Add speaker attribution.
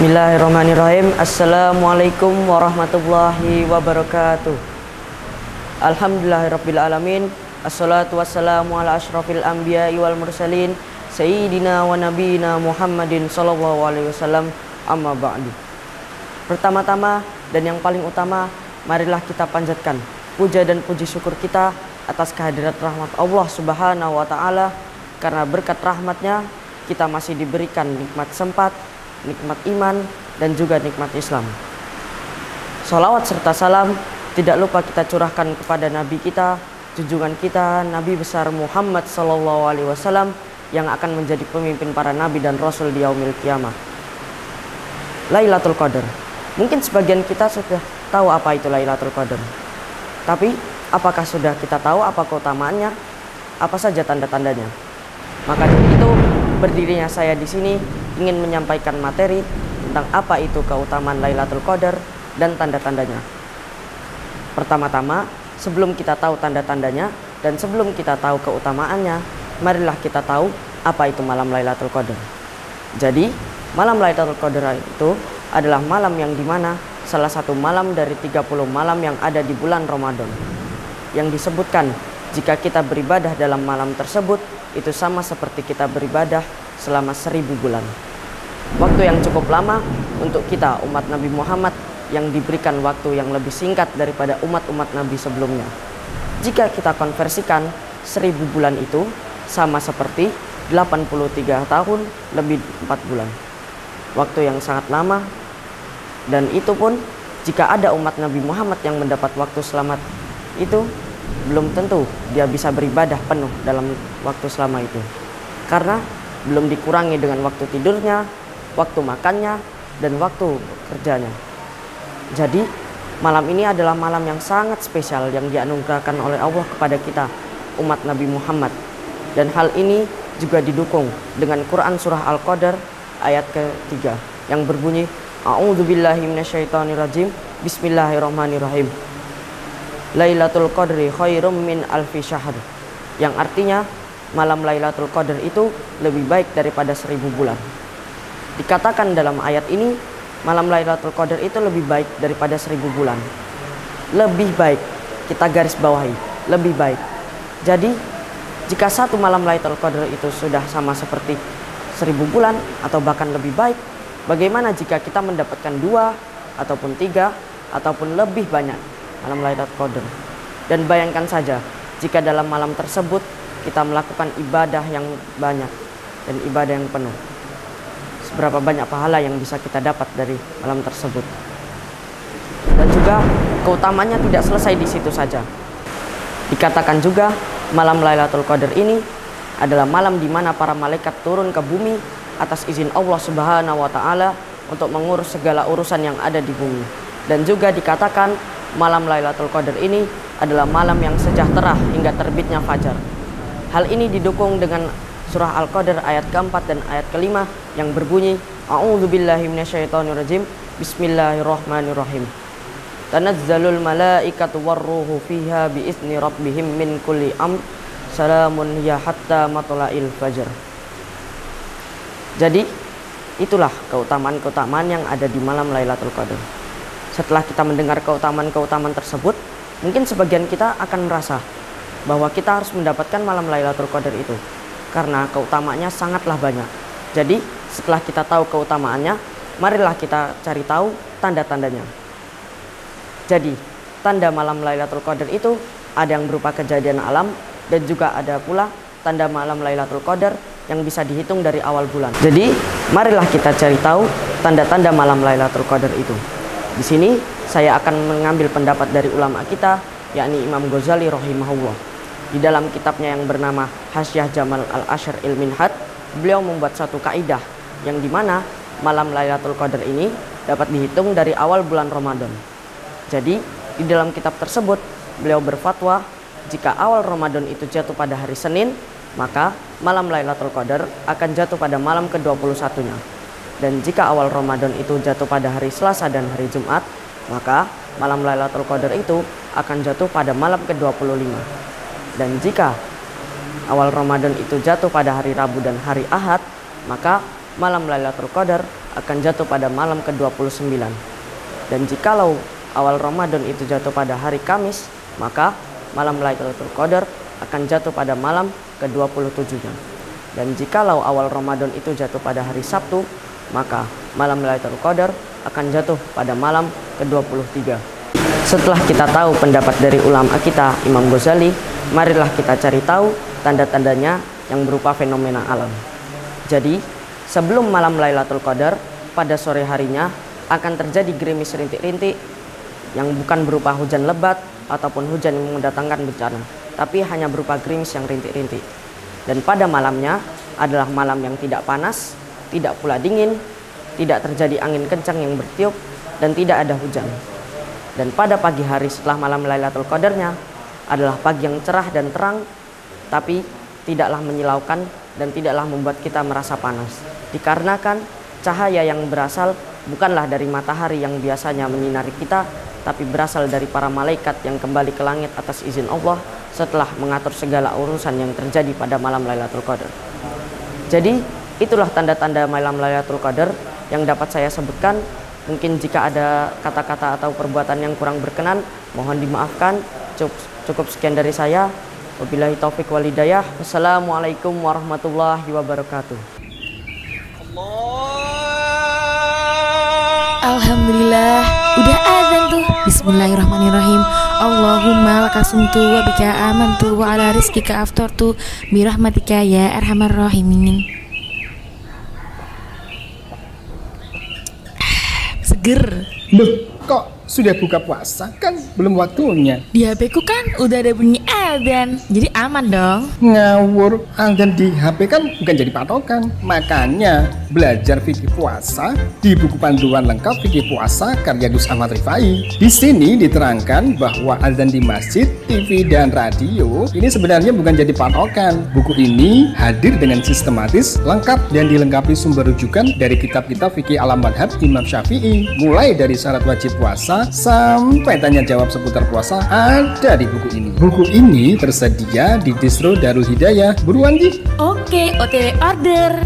Speaker 1: Bismillahirrahmanirrahim. Assalamualaikum warahmatullahi wabarakatuh. Alhamdulillahirrabbilalamin. Assalatu wassalamu ala ashrafil anbiya'i wal mursalin Sayyidina wa nabiyina Muhammadin sallallahu alaihi wasallam. Amma ba'du. Pertama-tama dan yang paling utama, marilah kita panjatkan puja dan puji syukur kita atas kehadirat rahmat Allah subhanahu wa ta'ala. Karena berkat rahmatnya kita masih diberikan nikmat sempat, nikmat iman, dan juga nikmat Islam. Salawat serta salam tidak lupa kita curahkan kepada Nabi kita, junjungan kita, Nabi besar Muhammad sallallahu alaihi wasallam, yang akan menjadi pemimpin para nabi dan rasul di yaumil kiamah. Lailatul Qadar. Mungkin sebagian kita sudah tahu apa itu Lailatul Qadar. Tapi apakah sudah kita tahu apa keutamaannya? Apa saja tanda-tandanya? Maka dari itu berdirinya saya di sini ingin menyampaikan materi tentang apa itu keutamaan Lailatul Qadar dan tanda-tandanya. Pertama-tama, sebelum kita tahu tanda-tandanya dan sebelum kita tahu keutamaannya, marilah kita tahu apa itu malam Lailatul Qadar. Jadi, malam Lailatul Qadar itu adalah malam yang dimana salah satu malam dari 30 malam yang ada di bulan Ramadan, yang disebutkan jika kita beribadah dalam malam tersebut itu sama seperti kita beribadah selama 1000 bulan. Waktu yang cukup lama untuk kita umat Nabi Muhammad yang diberikan waktu yang lebih singkat daripada umat-umat Nabi sebelumnya. Jika kita konversikan 1000 bulan itu sama seperti 83 tahun lebih 4 bulan. Waktu yang sangat lama, dan itu pun jika ada umat Nabi Muhammad yang mendapat waktu selamat itu, belum tentu dia bisa beribadah penuh dalam waktu selama itu. Karena belum dikurangi dengan waktu tidurnya, waktu makannya, dan waktu kerjanya. Jadi malam ini adalah malam yang sangat spesial yang dianugerahkan oleh Allah kepada kita, umat Nabi Muhammad. Dan hal ini juga didukung dengan Quran surah Al-Qadar ayat ke-3 yang berbunyi, A'udzubillahi minasyaitonirrajim, Bismillahirrahmanirrahim. Lailatul Qadri khairum min alfi syahr. Yang artinya malam Lailatul Qadar itu lebih baik daripada 1000 bulan. Dikatakan dalam ayat ini, malam Lailatul Qadar itu lebih baik daripada 1000 bulan. Lebih baik, kita garis bawahi, lebih baik. Jadi, jika satu malam Lailatul Qadar itu sudah sama seperti 1000 bulan atau bahkan lebih baik, bagaimana jika kita mendapatkan 2 ataupun 3 ataupun lebih banyak malam Lailatul Qadar? Dan bayangkan saja jika dalam malam tersebut kita melakukan ibadah yang banyak dan ibadah yang penuh. Seberapa banyak pahala yang bisa kita dapat dari malam tersebut. Dan juga keutamanya tidak selesai di situ saja. Dikatakan juga malam Lailatul Qadar ini adalah malam di mana para malaikat turun ke bumi atas izin Allah Subhanahu wa taala untuk mengurus segala urusan yang ada di bumi. Dan juga dikatakan malam Lailatul Qadar ini adalah malam yang sejahtera hingga terbitnya fajar. Hal ini didukung dengan surah Al-Qadar ayat ke-4 dan ayat ke-5 yang berbunyi, A'udzubillahi minasyaitonirrajim, Bismillahirrahmanirrahim. Tanazzalul malaikatu warruhu fiha biizni rabbihim min kulli amr, salamun hiya hatta matla'il fajar. Jadi, itulah keutamaan-keutamaan yang ada di malam Lailatul Qadar. Setelah kita mendengar keutamaan-keutamaan tersebut, mungkin sebagian kita akan merasa bahwa kita harus mendapatkan malam Lailatul Qadar itu karena keutamaannya sangatlah banyak. Jadi setelah kita tahu keutamaannya, marilah kita cari tahu tanda-tandanya. Jadi tanda malam Lailatul Qadar itu ada yang berupa kejadian alam dan juga ada pula tanda malam Lailatul Qadar yang bisa dihitung dari awal bulan. Jadi marilah kita cari tahu tanda-tanda malam Lailatul Qadar itu. Di sini saya akan mengambil pendapat dari ulama kita, yakni Imam Ghazali rahimahullah. Di dalam kitabnya yang bernama Hasyiah Jamal al-Ashr il-Minhad, beliau membuat satu kaidah yang dimana malam Lailatul Qadar ini dapat dihitung dari awal bulan Ramadan. Jadi di dalam kitab tersebut beliau berfatwa jika awal Ramadan itu jatuh pada hari Senin, maka malam Lailatul Qadar akan jatuh pada malam ke-21-nya. Dan jika awal Ramadan itu jatuh pada hari Selasa dan hari Jumat, maka malam Lailatul Qadar itu akan jatuh pada malam ke-25. Dan jika awal Ramadan itu jatuh pada hari Rabu dan hari Ahad, maka malam Lailatul Qadar akan jatuh pada malam ke-29. Dan jikalau awal Ramadan itu jatuh pada hari Kamis, maka malam Lailatul Qadar akan jatuh pada malam ke-27-nya. Dan jikalau awal Ramadan itu jatuh pada hari Sabtu, maka malam Lailatul Qadar akan jatuh pada malam ke-23. Setelah kita tahu pendapat dari ulama kita, Imam Ghazali, marilah kita cari tahu tanda-tandanya yang berupa fenomena alam. Jadi, sebelum malam Lailatul Qadar, pada sore harinya akan terjadi gerimis rintik-rintik yang bukan berupa hujan lebat ataupun hujan yang mendatangkan bencana, tapi hanya berupa gerimis yang rintik-rintik. Dan pada malamnya adalah malam yang tidak panas, tidak pula dingin, tidak terjadi angin kencang yang bertiup, dan tidak ada hujan. Dan pada pagi hari setelah malam Lailatul Qadarnya adalah pagi yang cerah dan terang, tapi tidaklah menyilaukan dan tidaklah membuat kita merasa panas. Dikarenakan cahaya yang berasal bukanlah dari matahari yang biasanya menyinari kita, tapi berasal dari para malaikat yang kembali ke langit atas izin Allah setelah mengatur segala urusan yang terjadi pada malam Lailatul Qadar. Jadi itulah tanda-tanda malam Lailatul Qadar yang dapat saya sebutkan. Mungkin jika ada kata-kata atau perbuatan yang kurang berkenan, mohon dimaafkan. Cukup sekian dari saya. Wabillahi taufik wal hidayah. Wassalamualaikum warahmatullahi wabarakatuh.
Speaker 2: Alhamdulillah, udah azan tuh. Bismillahirrahmanirrahim. Allahumma lakasumtu wa bika amantu wa ala rizkika aftartu birahmatika ya arhamar rahimin. Seger.
Speaker 3: Loh, kok sudah buka puasa? Kan belum waktunya.
Speaker 2: Di HP ku kan udah ada bunyi adzan, jadi aman dong.
Speaker 3: Ngawur, adzan di HP kan bukan jadi patokan. Makanya belajar fikih puasa di buku panduan lengkap fikih puasa karya Gus Ahmad Rifai. Di sini diterangkan bahwa adzan di masjid, TV dan radio ini sebenarnya bukan jadi patokan. Buku ini hadir dengan sistematis, lengkap dan dilengkapi sumber rujukan dari kitab-kitab fikih ala madhab Imam Syafi'i. Mulai dari syarat wajib puasa sampai tanya jawab seputar puasa ada di buku ini. Buku ini tersedia di distro Darul Hidayah. Buruan di.
Speaker 2: Oke, OTW order.